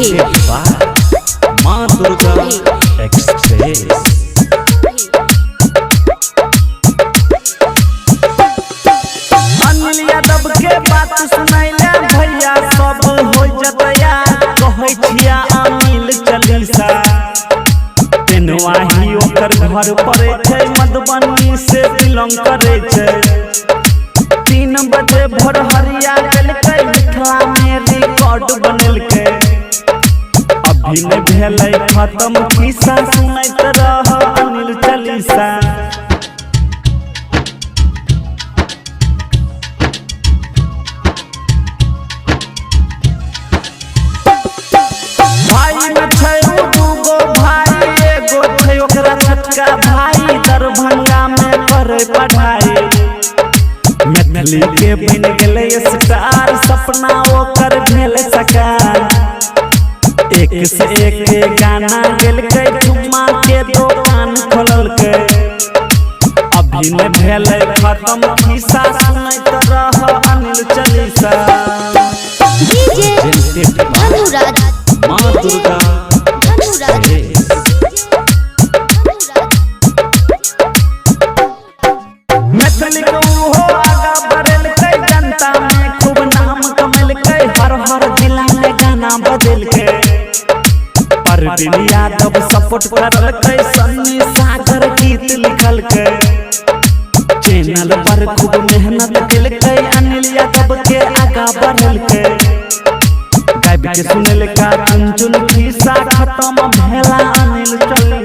माँ दुर्गा एक्सप्रेस। अनिल यादव के बात सुनैले भैया सब हो जतया कहै छिया अनिल चालीसा तेनवाही ओकर घर पड़े छै मधुबनी से बिलोंग करे छै 3 बजे भोर हरिया गेलकै मिथिला में रिकॉर्ड बनेलकै अभी न भेलै खत्म खिस्सा सुनैत रह अनिल चालीसा। भाई दरभंगा में करे पढ़ाई मैथिली के बन गए स्टार सपना ओकर भेल सकार एक से एक गाना गेलकै झुम्मा के दुकान खोललकै अभी न भेल खत्म खिस्सा सुनैत रह अनिल चालीसा। माँ दुर्गा मैथिली को हो आगा बढ़ेलकै जनता में खूब नाम कमेलकै हर जिला में गाना बजेलकै परवीन यादव सपोर्ट करलकै सन्नी सागर गीत लिखलकै चैनल पर खूब मेहनत केलकै अनिल यादव के आगा बढ़ेलकै गाबि के सुनेलका चुन चुन खिस्सा खत्म भेला अनिल चालीसा।